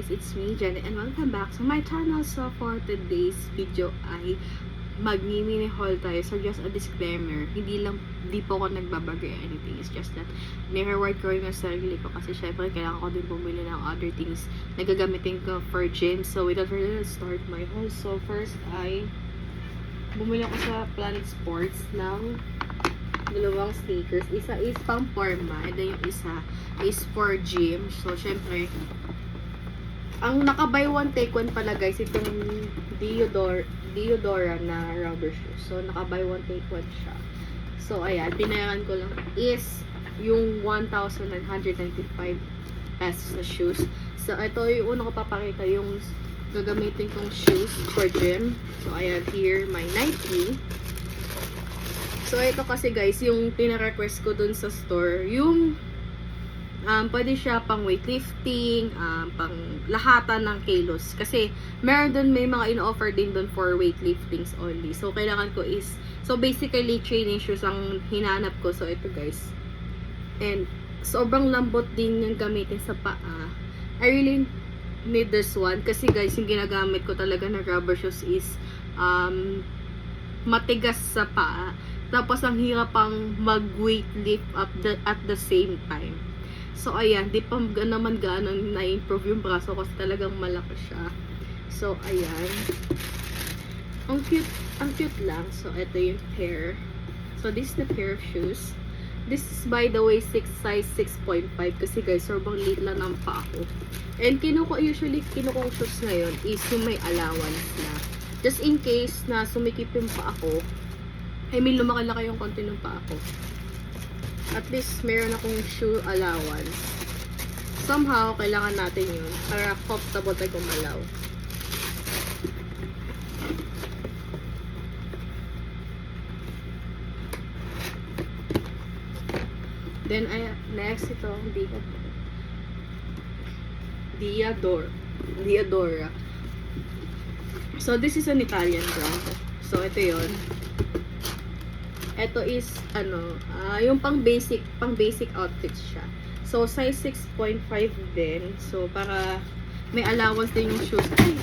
guys, it's me, Jenny, and welcome back to my channel. So for today's video ay mag-mini haul tayo. So just a disclaimer, hindi po ako nagbabagay anything. It's just that ni-reward ko yung sarili ko kasi syempre kailangan ko din bumili ng other things na gagamitin ko for gym. So without further ado, let's start my haul. So first ay bumili ako sa Planet Sports ng dalawang sneakers. Isa is pang forma, and then yung isa is for gym. So, syempre, ang naka-buy one, take one pala guys, itong Diodora na rubber shoes. So, naka-buy one, take one siya. So, ayan, binayaran ko lang is yung 1,995 pesos na shoes. So, ito yung una ko papakita, yung gagamitin kong shoes for gym. So, ayan, here, my Nike. So, ito kasi guys, yung tina-request ko dun sa store, yung pwede siya pang weightlifting, pang lahatan ng kilos. Kasi, meron dun, may mga in-offer din dun for weightliftings only. So, kailangan ko is, so basically, training shoes ang hinanap ko. So, ito guys. And, sobrang lambot din yung gamitin sa paa. I really need this one. Kasi guys, yung ginagamit ko talaga na rubber shoes is, matigas sa paa. Tapos, ang hirap pang mag-weightlift at the same time. So, ayan. Di pa naman gaano na-improve yung braso kasi talagang malaki siya. So, ayan. Ang cute lang. So, ito yung pair. So, this is the pair of shoes. This is, by the way, size 6.5. Kasi, guys, sobrang liit lang ng paa ko. And, usually, kinukong shoes ngayon is yung may allowance na. Just in case na sumikip yung paa ko, I mean, lumaki-laki yung konti ng paa ko. At least, meron akong shoe allowance. Somehow, kailangan natin yun para comfortable tayo gumalaw. Then, next ito, Diadora. So, this is an Italian brand. So, ito yun. Ito is, yung pang basic outfits siya. So, size 6.5 din. So, para may allowance din yung shoes. Ay!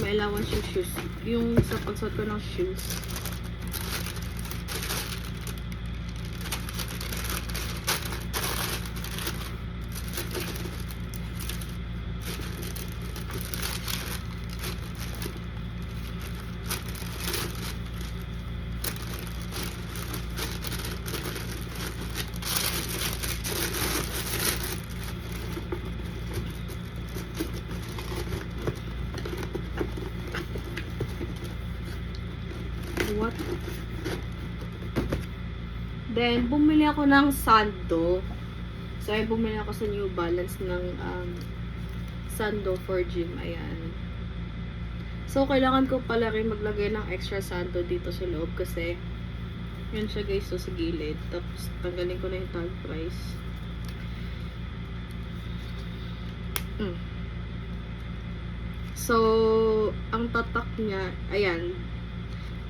May allowance yung shoes. Yung sa pagsuot ko ng shoes. What? Then, bumili ako ng sando. So, ay bumili ako sa New Balance ng sando for gym. Ayan. So, kailangan ko pala rin maglagay ng extra sando dito sa loob kasi yun siya guys, so sa gilid. Tapos, tanggalin ko na yung tag price. So, ang tatak niya, ayan.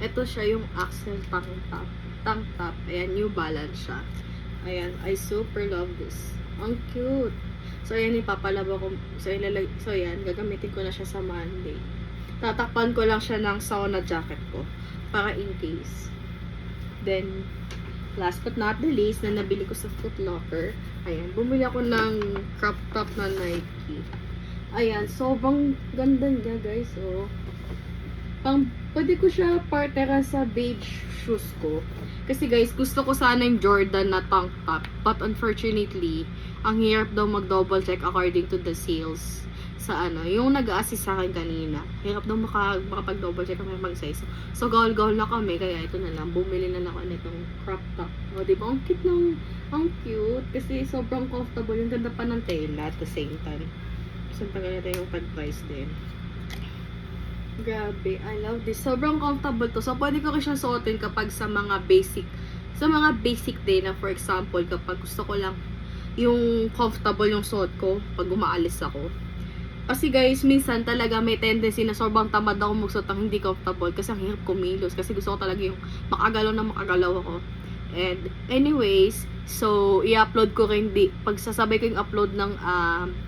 Ito siya yung Axel tank top. Ayan, New Balance siya. Ayan, I super love this. Ang cute. So, ayan, ipapalaba ko. So, ayan, gagamitin ko na siya sa Monday. Tatakpan ko lang siya ng sauna jacket ko. Para in case. Then, last but not the least, na nabili ko sa Foot Locker. Ayan, bumili ako ng crop top na Nike. Ayan, sobrang ganda niya, guys. So, pwede ko siya partera sa beige shoes ko. Kasi guys, gusto ko sana yung Jordan na tank top. But unfortunately, ang hirap daw mag-double check according to the sales. Sa yung nag-a-assist sa akin kanina. Hirap daw makapag-double check kung may mag-size. So, gawl-gawl na kami. Kaya ito na lang. Bumili na lang ako nitong crop top. O, diba? Ang cute ng, ang cute. Kasi sobrang comfortable. Yung ganda pa ng tela at the same time. So, pagkakita yung pag-price din. Grabe, I love this. Sobrang comfortable to. So, pwede ko siya suotin kapag sa mga basic day na, for example, kapag gusto ko lang yung comfortable yung suot ko pag umaalis ako. Kasi guys, minsan talaga may tendency na sobrang tamad ako magsuot ng hindi comfortable kasi ang hirap kumilos. Kasi gusto ko talaga yung makagalaw na makagalaw ako. And anyways, so i-upload ko rin pagsasabay ko yung upload ng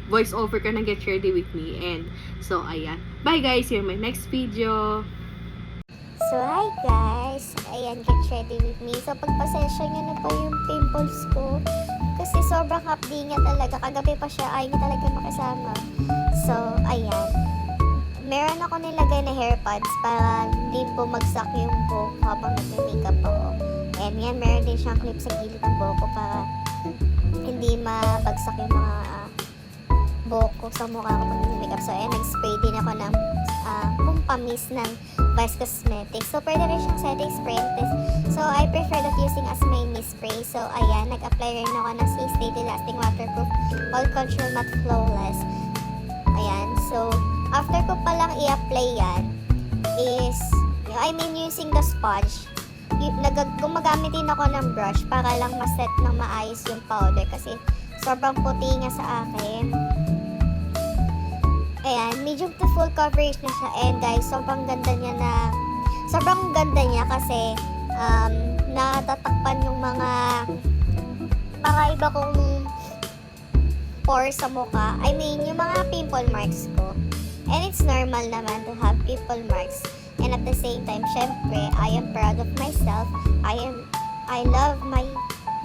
voice over ka ng Get Ready With Me. And so ayan. Bye guys, see you in my next video. So, hi guys! Ayan, get ready with me. So, pagpasensya nyo na po yung pimples ko. Kasi sobrang hapdi niya talaga. Kagabi pa siya, ayaw niya talaga makasama. So, ayan. Meron ako nilagay na hair pads para hindi bumagsak yung buhok habang nag-makeup ako. And yan, meron din siyang clip sa gilid ng buhok ko para hindi mabagsak yung mga buhok ko sa mukha ko pag nag-makeup. So, ayan, nag-spray din ako ng pampamis ng Vice Cosmetics. So, pwede rin siyang setting spray. So, I prefer that using as my mist spray. So, ayan, nag-apply rin ako ng Stay Lasting Waterproof All Control Matte Flawless. Ayan, so, after ko palang i-apply yan, is, using the sponge, gumagamit din ako ng brush para lang maset ng maayos yung powder kasi sobrang puti nga sa akin. Ayan, medium to full coverage na siya. And guys, sobrang ganda niya kasi natatakpan yung mga iba kong pores sa mukha. Yung mga pimple marks ko. And it's normal naman to have pimple marks. And at the same time, syempre, I am proud of myself. I love my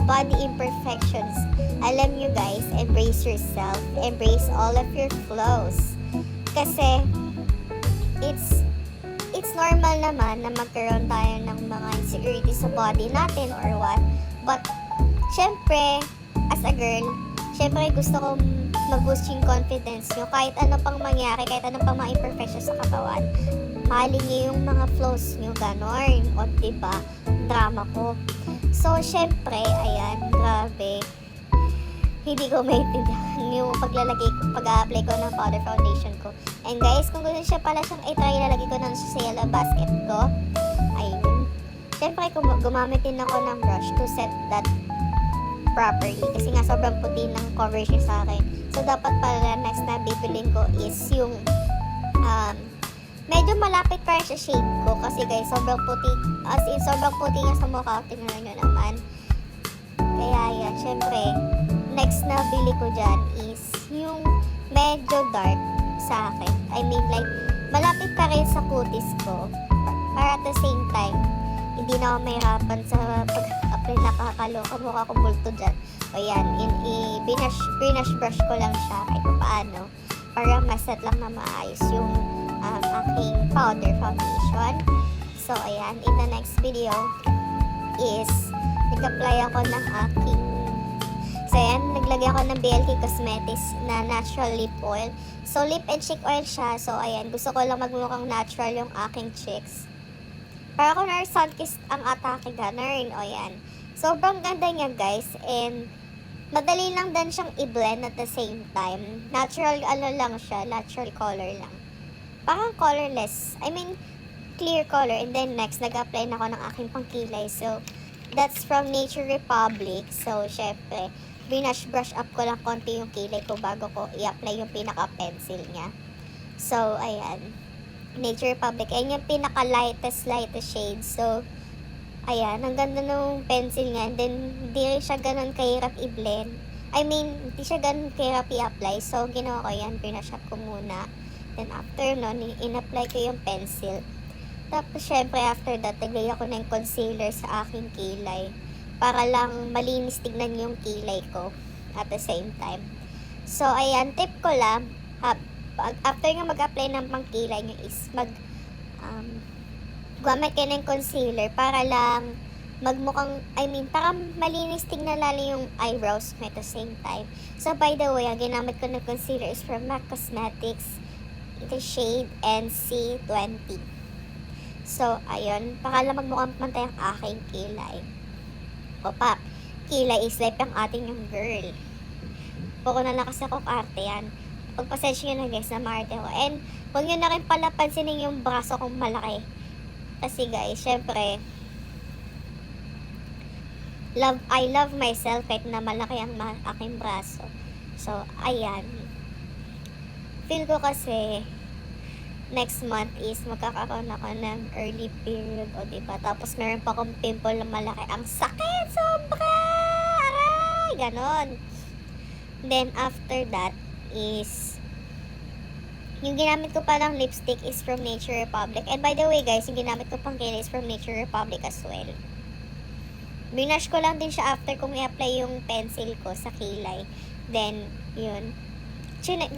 body imperfections. Alam nyo guys, embrace yourself. Embrace all of your flaws. Kasi, it's normal naman na magkaroon tayo ng mga insecurities sa body natin or what. But, syempre, as a girl, syempre gusto kong mag-boost yung confidence nyo. Kahit ano pang mangyari, kahit ano pang mga imperfections sa katawan, mahalin nyo yung mga flaws nyo, ganon. O, diba? Drama ko. So, syempre, ayan, grabe. Hindi ko maintindihan yung pag-apply ko ng powder foundation ko. And guys, kung gusto siya pala siyang i-try, ilalagay ko ng sa yellow basket ko. Ayun. Siyempre, gumamit din ako ng brush to set that properly. Kasi nga, sobrang puti ng coverage niya sa akin. So, dapat pala next na bibilin ko is yung medyo malapit pa rin sa shade ko. Kasi guys, sobrang puti. As in, sobrang puti nga sa mukha. Tingnan nyo naman. Kaya yan, syempre, next na bili ko dyan is yung medyo dark sa akin. Like, malapit pa rin sa kutis ko. Para at the same time, hindi na ako mahirapan sa pag-apply nakakaloka mukha ko bulto dyan. O yan, binash brush ko lang siya kahit paano. Para maset lang na maayos yung aking powder foundation. So, ayan, in the next video is nag-apply ako ng aking so, ayan, naglagay ako ng BLK Cosmetics na natural lip oil. So, lip and cheek oil siya. So, ayan, gusto ko lang magmukhang natural yung aking cheeks. Para kung sun-kissed ang atake, ganun. O, ayan. Sobrang ganda niya, guys. And, madali lang din siyang i-blend at the same time. Natural, lang siya. Natural color lang. Parang colorless. Clear color. And then, next, nag-apply na ako ng aking pangkilay. So, that's from Nature Republic. So, syempre, brush up ko lang konti yung kilay ko bago ko i-apply yung pinaka-pencil niya. So, ayan. Nature Republic. Ayan yung pinaka-lightest shade. So, ayan. Ang ganda ng pencil niya. And then, hindi siya ganun kahirap i-blend. Hindi siya ganun kahirap i-apply. So, ginawa ko yan. Brush up ko muna. Then, after nun, in-apply ko yung pencil. Tapos, syempre, after that, naglagay ako ng concealer sa aking kilay. Para lang malinis tignan yung kilay ko at the same time. So, ayan, tip ko lang, after nga mag-apply ng pangkilay nyo is gumamit kayo ng concealer para lang magmukhang, para malinis tignan lalo yung eyebrows mo at the same time. So, by the way, ang ginamit ko ng concealer is from MAC Cosmetics, the shade NC20. So, ayun, para lang magmukhang pantay ang aking kilay. O pa, kilay is life ang ating yung girl. Poko na lang kasi ako arte yan. Pagpasensya nyo na guys na maarte ako. And, huwag nyo na rin pala pansinin yung braso kong malaki. Kasi guys, syempre, I love myself kahit na malaki ang aking braso. So, ayan. Feel ko kasi, next month is magkakaroon ako ng early period, o diba? Tapos meron pa akong pimple na malaki. Ang sakit! Sobra! Aray! Ganon. Then, after that is yung ginamit ko palang lipstick is from Nature Republic. And by the way, guys, yung ginamit ko pang kilay is from Nature Republic as well. Binash ko lang din siya after kong i-apply yung pencil ko sa kilay. Then, yun.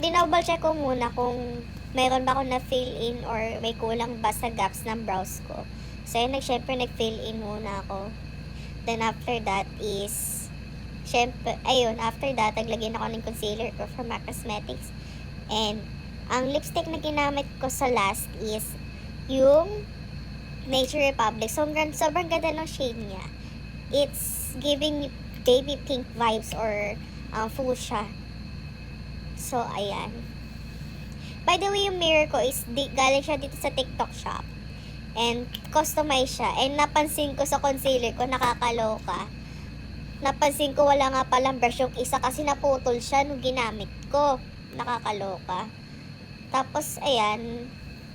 Dinouble check ko muna kung meron ba ako na fill in or may kulang ba sa gaps ng brows ko. So, yun, syempre, nag-fill in muna ako. Then, after that is, syempre, ayun, after that, naglagyan ako ng concealer ko from MAC Cosmetics. And, ang lipstick na ginamit ko sa last is yung Nature Republic. Sobrang ganda ng shade niya. It's giving baby pink vibes or fuchsia. So, ayan. By the way, yung mirror ko is galing siya dito sa TikTok shop. And customize siya. And napansin ko sa concealer ko, nakakaloka. Napansin ko wala nga palang brush yung isa kasi naputol siya nung ginamit ko. Nakakaloka. Tapos, ayan,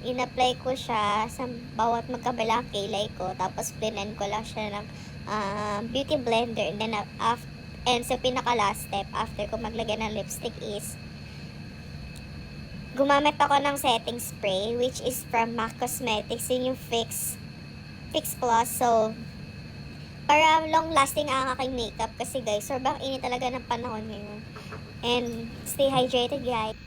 in-apply ko siya sa bawat magkabilang kilay ko. Tapos, blend ko lang siya ng beauty blender. And then, and sa pinaka-last step, after ko maglagay ng lipstick is, gumamit ako ng setting spray, which is from MAC Cosmetics. Yun yung Fix Plus. So, para long-lasting ang aking makeup. Kasi, guys, sobrang init talaga ng panahon ngayon. And, stay hydrated, guys.